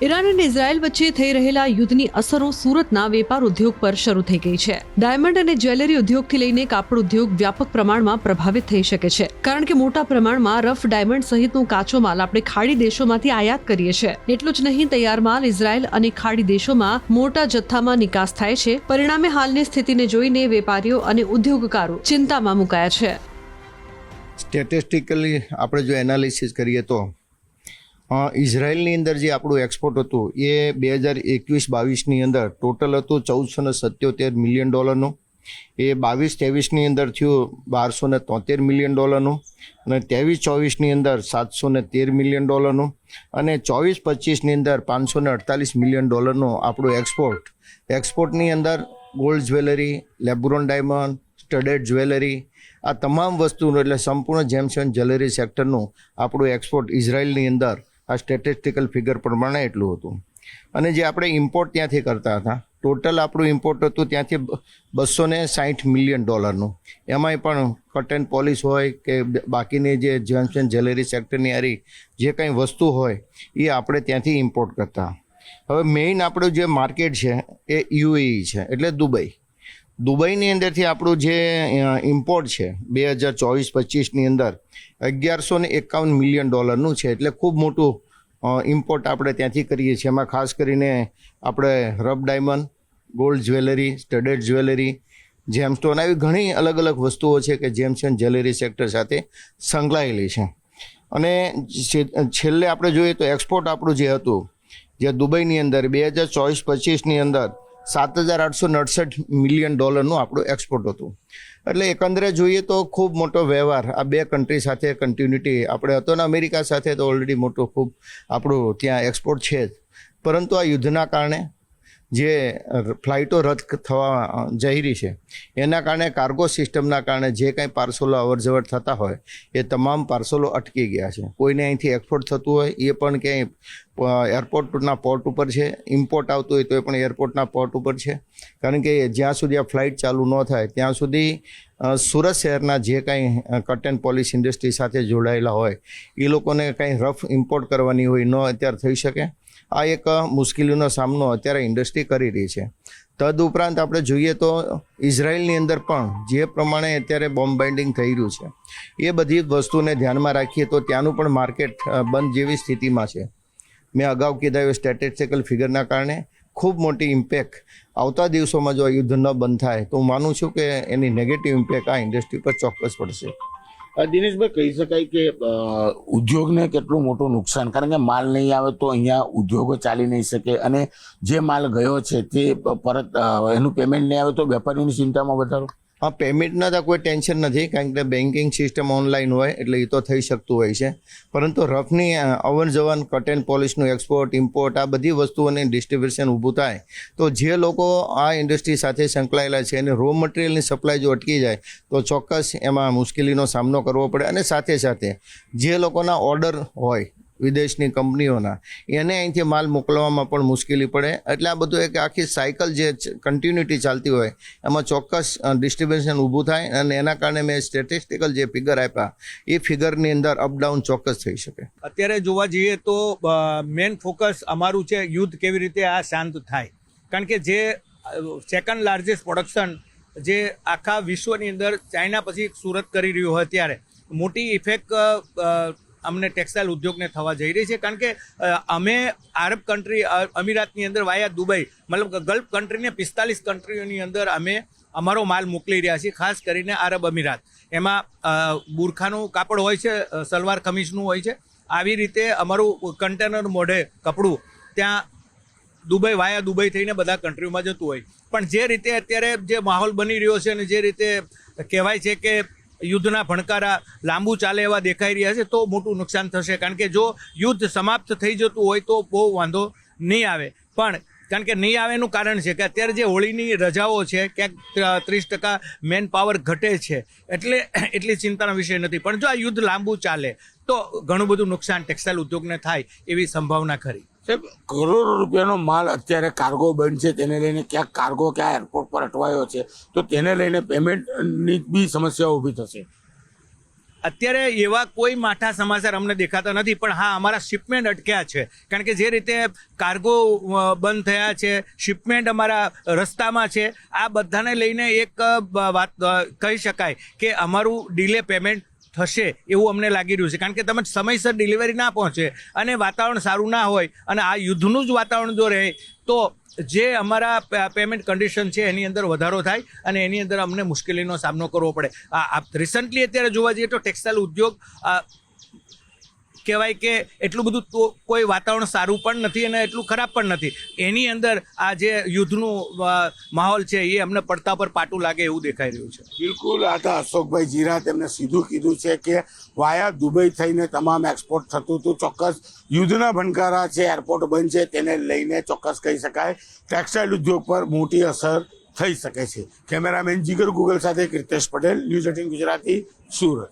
Iran અને Israel વચ્ચે થઈ રહેલા યુદ્ધની અસરો સુરતના વેપાર ઉદ્યોગ પર શરૂ થઈ ગઈ છે। ડાયમંડ અને જ્વેલરી ઉદ્યોગથી લઈને કાપડ ઉદ્યોગ વ્યાપક પ્રમાણમાં પ્રભાવિત થઈ શકે છે, કારણ કે મોટા પ્રમાણમાં રફ ડાયમંડ સહિતનો કાચો માલ આપણે ખાડી દેશોમાંથી આયાત કરીએ છીએ। એટલું જ નહીં, તૈયાર માલ ઇઝરાયલ અને ખાડી દેશોમાં મોટા જથ્થામાં નિકાસ થાય છે। પરિણામે હાલની સ્થિતિને જોઈને વેપારીઓ અને ઉદ્યોગકારો ચિંતામાં મુકાયા છે। સ્ટેટિસ્ટિકલી આપણે જો એનાલિસિસ કરીએ તો ઇઝરાયલની અંદર જે આપણું એક્સપોર્ટ હતું એ 2021-22ની અંદર ટોટલ હતું $1477 મિલિયન, એ 22-23ની અંદર થયું $1273 મિલિયન, અને 23-24ની અંદર $713 મિલિયન, અને 24-25ની અંદર $548 મિલિયન આપણું એક્સપોર્ટની અંદર gold jewellery, LeBron diamond, studded jewellery, આ તમામ વસ્તુનું એટલે સંપૂર્ણ જેમ્સ એન્ડ જ્વેલરી સેક્ટરનું આપણું એક્સપોર્ટ ઇઝરાયલની અંદર આ સ્ટેટિસ્ટિકલ ફિગર પ્રમાણે એટલું હતું। અને જે આપણે ઇમ્પોર્ટ ત્યાંથી કરતા હતા, ટોટલ આપણું ઇમ્પોર્ટ હતું ત્યાંથી $260 મિલિયન, એમાંય પણ કટ એન્ડ પોલિશ હોય કે બાકીની જે જેમ્સ એન્ડ જ્વેલરી સેક્ટરની આરી જે કંઈ વસ્તુ હોય એ આપણે ત્યાંથી ઇમ્પોર્ટ કરતા। હવે મેઇન આપણું જે માર્કેટ છે એ UAE છે, એટલે દુબઈની અંદરથી આપણું જે ઇમ્પોર્ટ છે 2024-25ની અંદર $1151 મિલિયન છે, એટલે ખૂબ મોટું ઇમ્પોર્ટ આપણે ત્યાંથી કરીએ છીએ। એમાં ખાસ કરીને આપણે rough diamond, gold jewellery, studded jewellery, gemstone, આવી ઘણી અલગ અલગ વસ્તુઓ છે કે જેમ્સ એન્ડ જ્વેલરી સેક્ટર સાથે સંકળાયેલી છે। અને છેલ્લે આપણે જોઈએ તો એક્સપોર્ટ આપણું જે હતું જે દુબઈની અંદર 2024-25ની અંદર $7,868 મિલિયન આપણું એક્સપોર્ટ હતું। એટલે એકંદરે જોઈએ તો ખૂબ મોટો વ્યવહાર આ બે કન્ટ્રી સાથે કન્ટિન્યુટી આપણે હતો ને અમેરિકા સાથે તો ઓલરેડી મોટો ખૂબ આપણું ત્યાં એક્સપોર્ટ છે જ, પરંતુ આ યુદ્ધના કારણે જે ફ્લાઇટો રદ થવા જઈ રહી છે એના કારણે કાર્ગો સિસ્ટમના કારણે જે કાંઈ પાર્સલો અવરજવર થતા હોય એ તમામ પાર્સલો અટકી ગયા છે। કોઈને અહીંથી એક્સપોર્ટ થતું હોય એ પણ ક્યાંય એરપોર્ટના પોર્ટ ઉપર છે, ઇમ્પોર્ટ આવતું હોય તો એ પણ એરપોર્ટના પોર્ટ ઉપર છે, કારણ કે જ્યાં સુધી આ ફ્લાઇટ ચાલુ ન થાય ત્યાં સુધી સુરત શહેરના જે કાંઈ કટ એન્ડ પોલિશ ઇન્ડસ્ટ્રી સાથે જોડાયેલા હોય એ લોકોને કાંઈ રફ ઇમ્પોર્ટ કરવાની હોય ન અત્યારે થઈ શકે। આ એક મુશ્કેલીનો સામનો અત્યારે ઇન્ડસ્ટ્રી કરી રહી છે। તદુપરાંત આપણે જોઈએ તો ઇઝરાયલની અંદર પણ જે પ્રમાણે અત્યારે બોમ્બ બાઇન્ડિંગ થઈ રહ્યું છે એ બધી વસ્તુને ધ્યાનમાં રાખીએ તો ત્યાંનું પણ માર્કેટ બંધ જેવી સ્થિતિમાં છે। મેં અગાઉ કીધા એ સ્ટેટિસ્ટિકલ ફિગરના કારણે ખૂબ મોટી ઇમ્પેક્ટ આવતા દિવસોમાં જો યુદ્ધ ન બંધ થાય તો હું માનું છું કે એની નેગેટિવ ઇમ્પેક્ટ આ ઇન્ડસ્ટ્રી પર ચોક્કસ પડશે। દિનેશભાઈ, કહી શકાય કે ઉદ્યોગને કેટલું મોટું નુકસાન, કારણ કે માલ નહીં આવે તો અહીંયા ઉદ્યોગો ચાલી નહીં શકે, અને જે માલ ગયો છે તે પરત એનું પેમેન્ટ નહીં આવે તો વેપારીઓની ચિંતામાં વધારો। હા, પેમેન્ટના તો કોઈ ટેન્શન નથી, કારણ કે બેન્કિંગ સિસ્ટમ ઓનલાઈન હોય એટલે એ તો થઈ શકતું હોય છે, પરંતુ રફની અવર જવર કટ એન્ડ પોલિશનું એક્સપોર્ટ ઇમ્પોર્ટ આ બધી વસ્તુઓની ડિસ્ટ્રીબ્યુશન ઊભું થાય તો જે લોકો આ ઇન્ડસ્ટ્રી સાથે સંકળાયેલા છે અને રો મટીરિયલની સપ્લાય જો અટકી જાય તો ચોક્કસ એમાં મુશ્કેલીનો સામનો કરવો પડે। અને સાથે સાથે જે લોકોના ઓર્ડર હોય વિદેશની કંપનીઓના એને અહીંથી માલ મોકલવામાં પણ મુશ્કેલી પડે। એટલે આ બધું એક આખી સાયકલ જે કન્ટિન્યુટી ચાલતી હોય એમાં ચોક્કસ ડિસ્ટ્રીબ્યુશન ઊભું થાય, અને એના કારણે મેં સ્ટેટિસ્ટિકલ જે ફિગર આપ્યા એ ફિગરની અંદર અપડાઉન ચોક્કસ થઈ શકે। અત્યારે જોવા જઈએ તો મેન ફોકસ અમારું છે યુદ્ધ કેવી રીતે આ શાંત થાય, કારણ કે જે સેકન્ડ લાર્જેસ્ટ પ્રોડક્શન જે આખા વિશ્વની અંદર ચાઇના પછી સુરત કરી રહ્યું હોય ત્યારે મોટી ઇફેક્ટ અમને ટેક્સટાઇલ ઉદ્યોગને થવા જઈ રહી છે, કારણ કે અમે આરબ કન્ટ્રી અમીરાતની અંદર વાયા દુબઈ મતલબ ગલ્ફ કન્ટ્રીને 45 કન્ટ્રીઓની અંદર અમે અમારો માલ મોકલી રહ્યા છીએ, ખાસ કરીને આરબ અમીરાત। એમાં બુરખાનું કાપડ હોય છે, સલવાર કમીઝનું હોય છે, આવી રીતે અમારું કન્ટેનર મોઢે કપડું ત્યાં દુબઈ વાયા દુબઈ થઈને બધા કન્ટ્રીઓમાં જતું હોય। પણ જે રીતે અત્યારે જે માહોલ બની રહ્યો છે અને જે રીતે કહેવાય છે કે યુદ્ધના ભણકારા લાંબુ ચાલે એવા દેખાઈ રહ્યા છે તો મોટું નુકસાન થશે, કારણ કે જો યુદ્ધ સમાપ્ત થઈ જતું હોય તો બહુ વાંધો નહીં આવે, પણ કારણ કે નહીં આવેનું કારણ છે કે અત્યારે જે હોળીની રજાઓ છે ક્યાંક 30% મેન પાવર ઘટે છે, એટલે એટલી ચિંતાનો વિષય નથી, પણ જો આ યુદ્ધ લાંબુ ચાલે તો ઘણું બધું નુકસાન ટેક્સટાઇલ ઉદ્યોગને થાય એવી સંભાવના ખરી। સાહેબ, કરોડો રૂપિયાનો માલ અત્યારે કાર્ગો બંધ છે, તેને લઈને ક્યાંક કાર્ગો ક્યાં એરપોર્ટ પર અટવાયો છે તો તેને લઈને પેમેન્ટની બી સમસ્યાઓ ઊભી થશે। અત્યારે એવા કોઈ માઠા સમાચાર અમને દેખાતા નથી, પણ હા અમારા શિપમેન્ટ અટક્યા છે. કારણ કે જે રીતે કાર્ગો બંધ થયા છે, શિપમેન્ટ અમારા રસ્તામાં છે, આ બધાને લઈને એક વાત કહી શકાય કે અમારું ડિલે પેમેન્ટ થશે એવું અમને લાગી રહ્યું છે. કારણ કે તમે સમયસર ડિલિવરી ના પહોંચે અને વાતાવરણ સારું ના હોય અને આ યુદ્ધનું જ વાતાવરણ જો રહે તો જે અમારા પેમેન્ટ કન્ડિશન છે એની અંદર વધારો થાય અને એની અંદર અમને મુશ્કેલીનો સામનો કરવો પડે. રિસન્ટલી અત્યારે જોવા જઈએ તો ટેક્સટાઇલ ઉદ્યોગ કહેવાય કે એટલું બધું તો કોઈ વાતાવરણ સારું પણ નથી અને એટલું ખરાબ પણ નથી. એની અંદર આ જે યુદ્ધનું માહોલ છે એ અમને પડતા પર પાટું લાગે એવું દેખાઈ રહ્યું છે. બિલકુલ, આ તો અશોકભાઈ જીરા તેમને સીધું કીધું છે કે વાયા દુબઈ થઈને તમામ એક્સપોર્ટ થતું હતું. ચોક્કસ યુદ્ધના ભણકારા છે, એરપોર્ટ બંધ છે, તેને લઈને ચોક્કસ કહી શકાય ટેક્સટાઇલ ઉદ્યોગ પર મોટી અસર થઈ શકે છે. કેમેરામેન જીગર ગુગલ સાથે કીર્તેશ પટેલ, ન્યૂઝ 18 ગુજરાતી, સુરત.